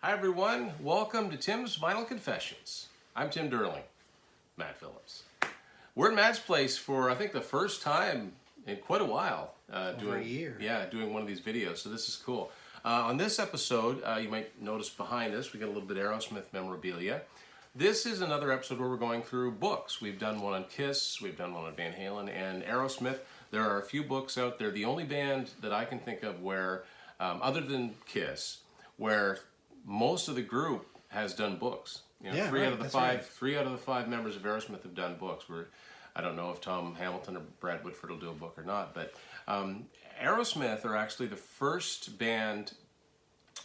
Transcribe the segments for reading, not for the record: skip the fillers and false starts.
Hi everyone, welcome to Tim's Vinyl Confessions. I'm Tim Durling, Matt Phillips. We're at Matt's place for I think the first time in quite a while. Over a year. Yeah, doing one of these videos, so this is cool. On this episode, you might notice behind us, we got a little bit of Aerosmith memorabilia. This is another episode where we're going through books. We've done one on Kiss, we've done one on Van Halen, and Aerosmith. There are a few books out there. The only band that I can think of where, other than Kiss, where most of the group has done books. You know, Yeah, three right, out of the that's five, right. 3 out of the 5 members of Aerosmith have done books. I don't know if Tom Hamilton or Brad Whitford will do a book or not, but Aerosmith are actually the first band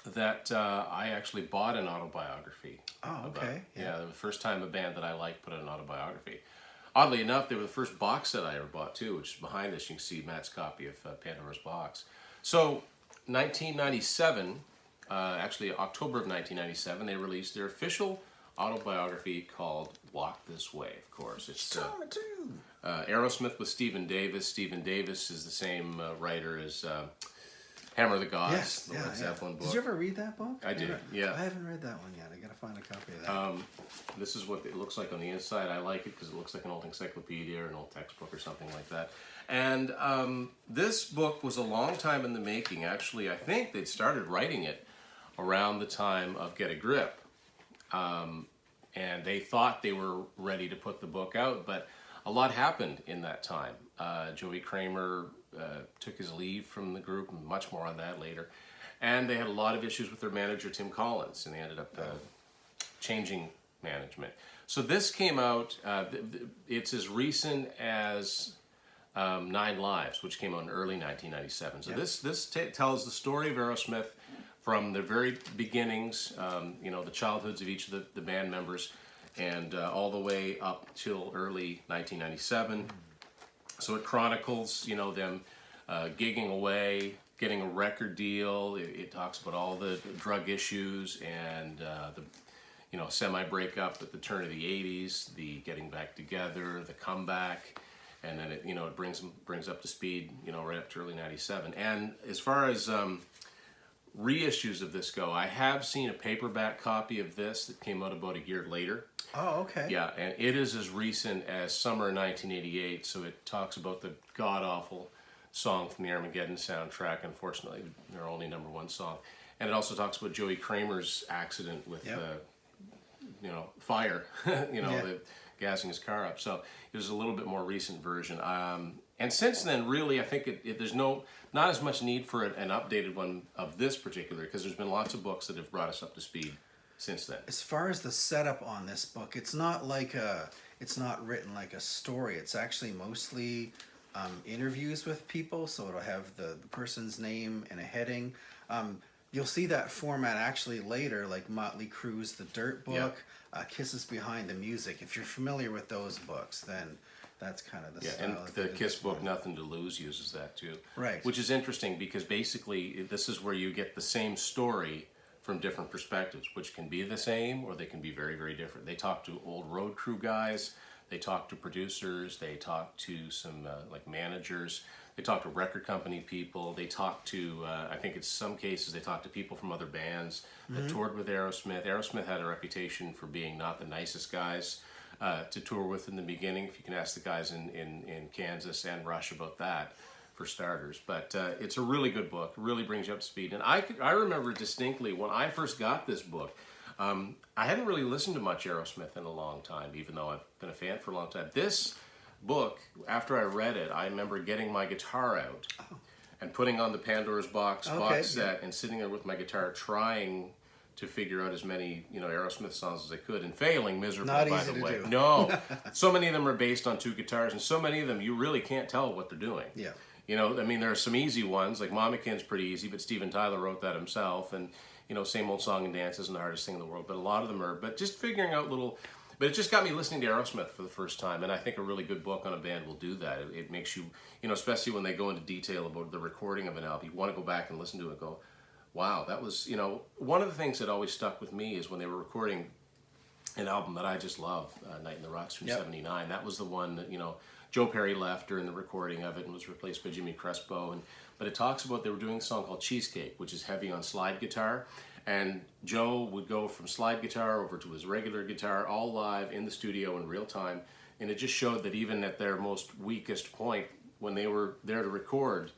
that I actually bought an autobiography. Oh, about. okay. Yeah, the first time a band that I liked put out an autobiography. Oddly enough, they were the first box set I ever bought too, which is behind us. You can see Matt's copy of Pandora's Box. So, 1997, actually October of 1997, they released their official autobiography called Walk This Way, of course. It's Aerosmith with Stephen Davis. Stephen Davis is the same writer as Hammer of the Gods, Yes, the yeah, Led yeah. Zeppelin book. Did you ever read that book? I did, yeah. I haven't read that one yet. I gotta find a copy of that. This is what it looks like on the inside. I like it because it looks like an old encyclopedia or an old textbook or something like that. And this book was a long time in the making. Actually, I think they'd started writing it around the time of Get a Grip. And they thought they were ready to put the book out, but a lot happened in that time. Joey Kramer took his leave from the group, and much more on that later. And they had a lot of issues with their manager, Tim Collins, and they ended up changing management. So this came out, it's as recent as 9 Lives, which came out in early 1997. So this tells the story of Aerosmith from the very beginnings, the childhoods of each of the band members, and all the way up till early 1997. So it chronicles, them gigging away, getting a record deal. It talks about all the drug issues and the semi-breakup at the turn of the 80s, the getting back together, the comeback, and then it brings up to speed, right up to early 97. And as far as reissues of this go, I have seen a paperback copy of this that came out about a year later. Oh, okay. Yeah, and it is as recent as summer 1988, so it talks about the god-awful song from the Armageddon soundtrack, unfortunately, their only #1 song. And it also talks about Joey Kramer's accident with, fire, the gassing his car up. So it was a little bit more recent version. And since then, really, I think there's not as much need for an updated one of this particular, because there's been lots of books that have brought us up to speed since then. As far as the setup on this book, it's not written like a story. It's actually mostly interviews with people, so it'll have the person's name and a heading. You'll see that format actually later, like Motley Crue's The Dirt book, Kisses Behind the Music. If you're familiar with those books, then that's kind of the style. And the Kiss book, Nothing to Lose, uses that too. Right. Which is interesting because basically this is where you get the same story from different perspectives, which can be the same or they can be very, very different. They talk to old road crew guys, they talk to producers, they talk to some managers, they talk to record company people, they talk to, I think in some cases, they talk to people from other bands that toured with Aerosmith. Aerosmith had a reputation for being not the nicest guys to tour with in the beginning. If you can ask the guys in Kansas and Rush about that, for starters. But it's a really good book, really brings you up to speed. And I remember distinctly when I first got this book, I hadn't really listened to much Aerosmith in a long time, even though I've been a fan for a long time. This book, after I read it, I remember getting my guitar out and putting on the Pandora's Box set and sitting there with my guitar trying to figure out as many, Aerosmith songs as I could, and failing miserably, Not by easy the to way. do. No. So many of them are based on 2 guitars, and so many of them you really can't tell what they're doing. Yeah. There are some easy ones, like Mama Ken's pretty easy, but Steven Tyler wrote that himself, and, Same Old Song and Dance isn't the hardest thing in the world, but a lot of them are, but just figuring out but it just got me listening to Aerosmith for the first time, and I think a really good book on a band will do that. It makes you, especially when they go into detail about the recording of an album, you want to go back and listen to it and go, wow, that was, one of the things that always stuck with me is when they were recording an album that I just love, Night in the Ruts from '79. That was the one that, Joe Perry left during the recording of it and was replaced by Jimmy Crespo. But it talks about they were doing a song called Cheesecake, which is heavy on slide guitar. And Joe would go from slide guitar over to his regular guitar, all live in the studio in real time. And it just showed that even at their most weakest point, when they were there to record,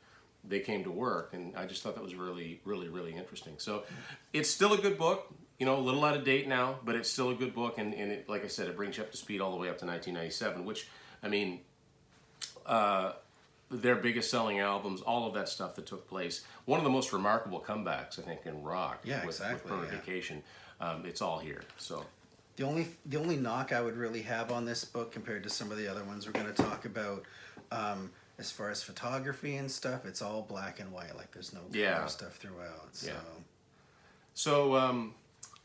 they came to work. And I just thought that was really, really, really interesting. So it's still a good book, you know, a little out of date now, but it's still a good book. And it, like I said, it brings you up to speed all the way up to 1997, which, I mean, their biggest selling albums, all of that stuff that took place. One of the most remarkable comebacks, I think, in rock. Yeah, with exactly. Permanent Vacation. It's all here. So The only knock I would really have on this book compared to some of the other ones we're going to talk about, as far as photography and stuff, it's all black and white. Like there's no color stuff throughout. So. Yeah. So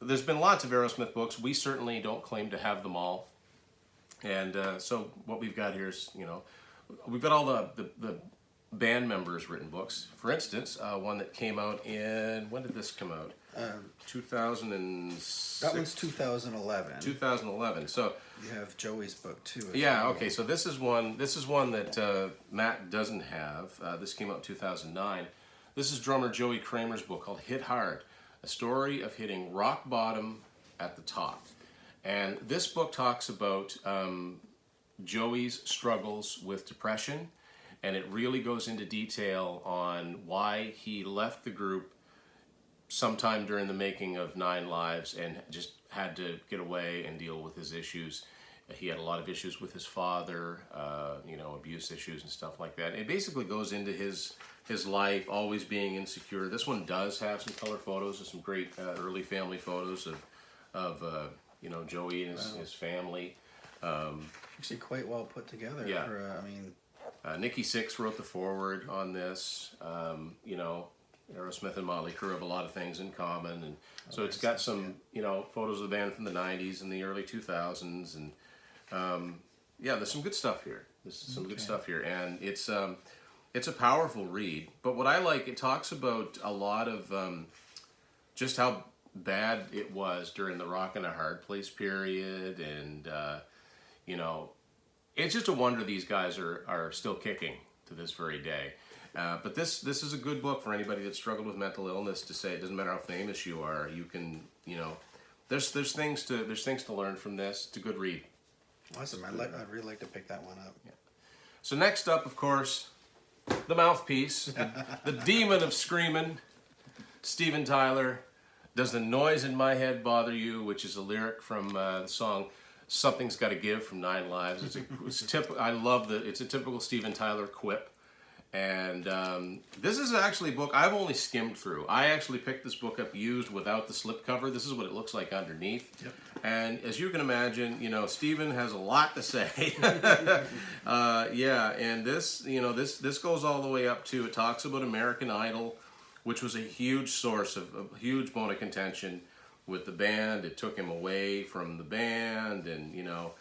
there's been lots of Aerosmith books. We certainly don't claim to have them all. And so what we've got here is, you know, we've got all the band members' written books. For instance, one that came out in, when did this come out? 2006. That one's 2011. 2011. So you have Joey's book too. yeah, okay. So this is one that Matt doesn't have. This came out in 2009. This is drummer Joey Kramer's book called Hit Hard, a story of hitting rock bottom at the top. And this book talks about Joey's struggles with depression, and it really goes into detail on why he left the group sometime during the making of Nine Lives and just had to get away and deal with his issues. He had a lot of issues with his father, you know, abuse issues and stuff like that. It basically goes into his life, always being insecure. This one does have some color photos and some great early family photos of you know, Joey and his family. Actually, quite well put together. Yeah. For, I mean, Nikki Sixx wrote the foreword on this. You know, Aerosmith and Motley Crue have a lot of things in common, and so it's got some, you know, photos of the band from the '90s and the early 2000s, and yeah, there's some good stuff here. There's some good stuff here, and it's a powerful read. But what I like, it talks about a lot of just how bad it was during the Rock and a Hard Place period, and you know, it's just a wonder these guys are still kicking to this very day. But this is a good book for anybody that struggled with mental illness, to say it doesn't matter how famous you are, you can, you know, there's things to learn from this. It's a good read. Awesome. I'd really like to pick that one up. Yeah. So next up, of course, the mouthpiece, the demon of screaming, Steven Tyler. Does the noise in my head bother you? Which is a lyric from the song "Something's Got to Give" from Nine Lives. I love it's a typical Steven Tyler quip. And this is actually a book I've only skimmed through. I actually picked this book up used without the slipcover. This is what it looks like underneath. Yep. And as you can imagine, you know, Steven has a lot to say. Yeah, and this, you know, this goes all the way up to, it talks about American Idol, which was a huge source of a huge bone of contention with the band. It took him away from the band, and you know,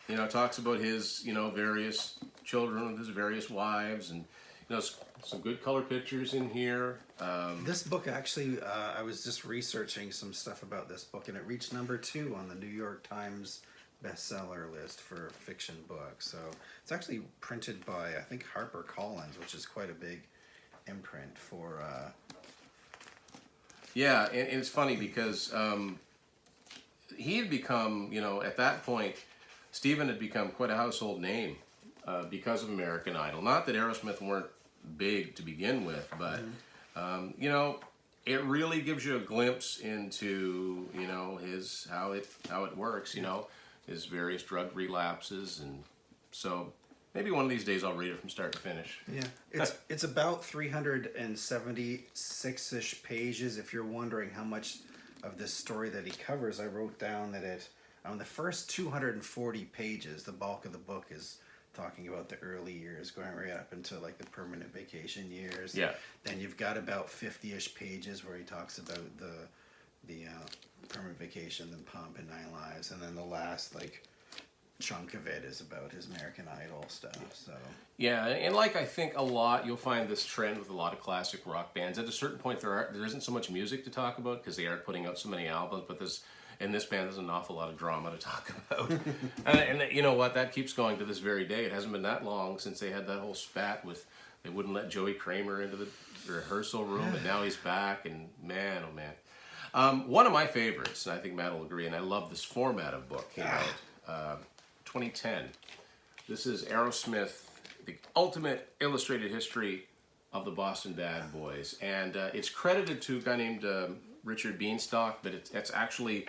it talks about his, you know, various children with his various wives, and you know, some good color pictures in here. This book actually, I was just researching some stuff about this book, and it reached #2 on the New York Times bestseller list for fiction books. So it's actually printed by, I think, HarperCollins, which is quite a big imprint for. Yeah, and it's funny because he had become, you know, at that point, Steven had become quite a household name because of American Idol. Not that Aerosmith weren't big to begin with, but you know, it really gives you a glimpse into, you know, how it works. You know, his various drug relapses, and so maybe one of these days I'll read it from start to finish. Yeah, it's about 376-ish pages. If you're wondering how much of this story that he covers, I wrote down that on the first 240 pages, the bulk of the book is talking about the early years, going right up into like the Permanent Vacation years. Yeah. Then you've got about 50-ish pages where he talks about the Permanent Vacation, then Pomp and Nine Lives, and then the last like chunk of it is about his American Idol stuff. So yeah, and like I think a lot, you'll find this trend with a lot of classic rock bands. At a certain point, there isn't so much music to talk about because they aren't putting out so many albums. But and this band has an awful lot of drama to talk about. and you know what? That keeps going to this very day. It hasn't been that long since they had that whole spat with, they wouldn't let Joey Kramer into the rehearsal room, and now he's back, and man, oh man. One of my favorites, and I think Matt will agree, and I love this format of book, came out 2010. This is Aerosmith, the ultimate illustrated history of the Boston Bad Boys, and it's credited to a guy named Richard Beanstalk, but it's actually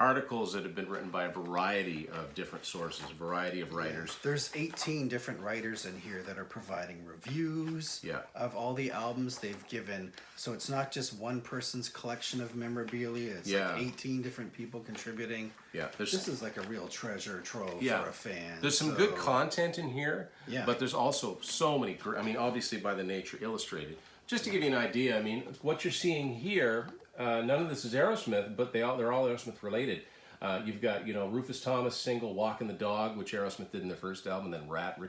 articles that have been written by a variety of different sources, a variety of writers. There's 18 different writers in here that are providing reviews of all the albums they've given. So it's not just one person's collection of memorabilia. It's like 18 different people contributing. Yeah, this is like a real treasure trove for a fan. There's some good content in here, but there's also so many, I mean, obviously by the nature illustrated. Just to give you an idea, I mean, what you're seeing here, none of this is Aerosmith, but they're all Aerosmith related. You've got, Rufus Thomas' single "Walking the Dog," which Aerosmith did in their first album, and then Rat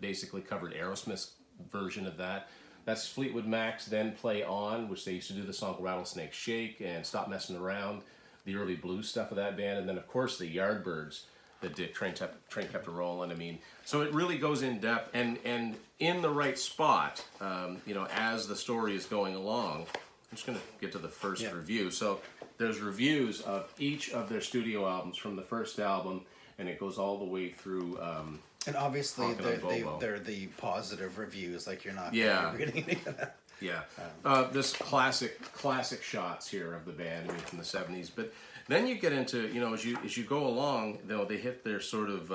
basically covered Aerosmith's version of that. That's Fleetwood Mac's "Then Play On," which they used to do the song "Rattlesnake Shake" and "Stop Messing Around," the early blues stuff of that band, and then of course the Yardbirds that did Train Kept a Rollin'. I mean, so it really goes in depth and in the right spot, as the story is going along. I'm just going to get to the first review. So there's reviews of each of their studio albums from the first album, and it goes all the way through. And obviously they're the positive reviews, like you're not reading any of that. This classic shots here of the band, I mean, from the 70s. But then you get into, as you go along, they hit their sort of,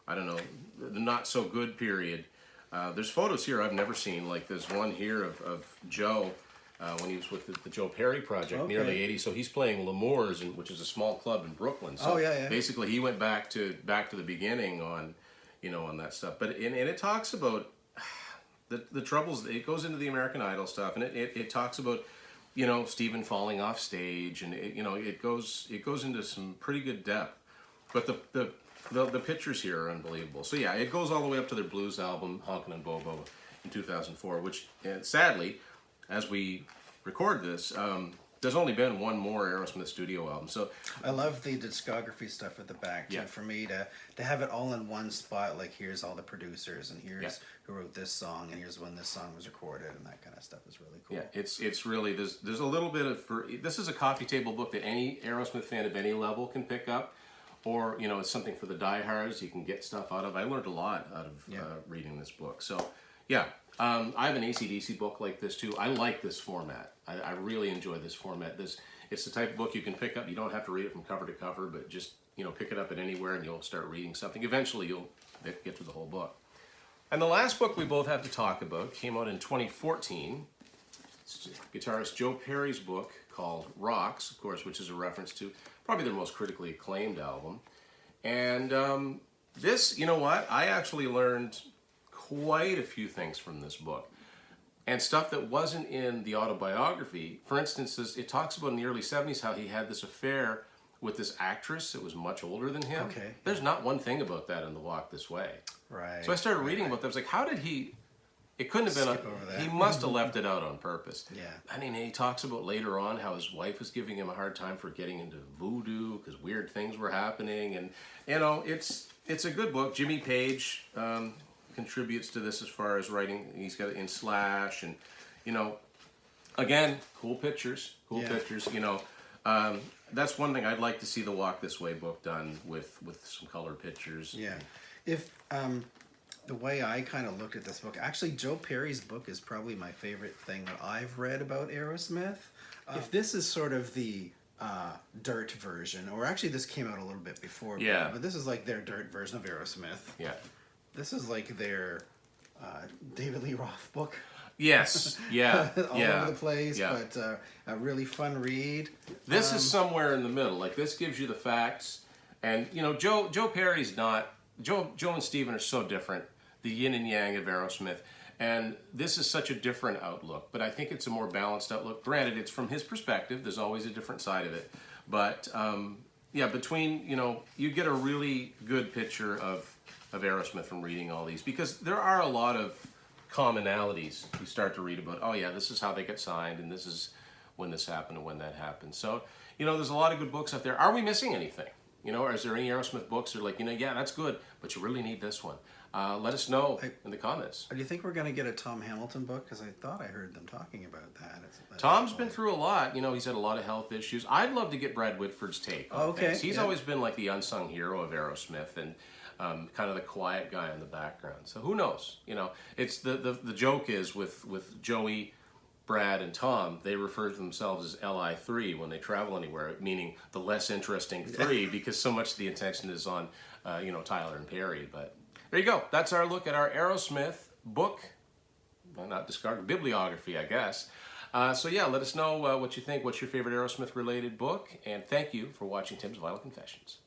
the not so good period. There's photos here I've never seen. Like there's one here of Joe when he was with the Joe Perry Project in the early '80s. So he's playing L'Amour's, which is a small club in Brooklyn. So basically, he went back to the beginning on, on that stuff. But and it talks about the troubles. It goes into the American Idol stuff, and it talks about, Stephen falling off stage, and it goes into some pretty good depth. But the pictures here are unbelievable. So yeah, it goes all the way up to their blues album, Honkin' and Bobo, in 2004, which sadly, as we record this, there's only been one more Aerosmith studio album. So I love the discography stuff at the back too. For me to have it all in one spot, like here's all the producers, and here's who wrote this song, and here's when this song was recorded, and that kind of stuff is really cool. Yeah, it's really there's a little bit of this is a coffee table book that any Aerosmith fan of any level can pick up. Or, it's something for the diehards you can get stuff out of. I learned a lot out of reading this book. So, I have an AC/DC book like this too. I like this format. I really enjoy this format. It's the type of book you can pick up. You don't have to read it from cover to cover, but just, pick it up at anywhere and you'll start reading something. Eventually you'll get through the whole book. And the last book we both have to talk about came out in 2014. It's guitarist Joe Perry's book called Rocks, of course, which is a reference to probably their most critically acclaimed album. And this, you know what? I actually learned quite a few things from this book. And stuff that wasn't in the autobiography. For instance, it talks about in the early 70s how he had this affair with this actress that was much older than him. Okay. There's not one thing about that in The Walk This Way. Right. So I started reading about that. I was like, how did he... It couldn't have been. He must have left it out on purpose. Yeah. I mean, he talks about later on how his wife was giving him a hard time for getting into voodoo because weird things were happening, and it's a good book. Jimmy Page contributes to this as far as writing. He's got it in Slash, and again, cool pictures. That's one thing I'd like to see the Walk This Way book done with some color pictures. Yeah. If the way I kind of looked at this book, actually, Joe Perry's book is probably my favorite thing that I've read about Aerosmith. If this is sort of the dirt version, or actually this came out a little bit before, but this is like their dirt version of Aerosmith. Yeah. This is like their David Lee Roth book. Yes, all over the place, but a really fun read. This is somewhere in the middle. Like, this gives you the facts, and Joe Perry's not. Joe and Stephen are so different, the yin and yang of Aerosmith, and this is such a different outlook, but I think it's a more balanced outlook. Granted, it's from his perspective, there's always a different side of it, but between, you get a really good picture of Aerosmith from reading all these, because there are a lot of commonalities you start to read about. Oh yeah, this is how they get signed, and this is when this happened and when that happened. So, you know, there's a lot of good books out there. Are we missing anything? You know, or is there any Aerosmith books that are like, you know, yeah, that's good, but you really need this one? Let us know in the comments. Do you think we're going to get a Tom Hamilton book? Because I thought I heard them talking about that. Tom's been through a lot. You know, he's had a lot of health issues. I'd love to get Brad Whitford's take on things. He's always been like the unsung hero of Aerosmith and kind of the quiet guy in the background. So who knows? You know, it's the joke is with Joey, Brad, and Tom, they refer to themselves as LI3 when they travel anywhere, meaning the less interesting three, because so much of the attention is on, you know, Tyler and Perry. But there you go. That's our look at our Aerosmith book. Well, not discarded, bibliography, I guess. So yeah, let us know what you think. What's your favorite Aerosmith-related book? And thank you for watching Tim's Vinyl Confessions.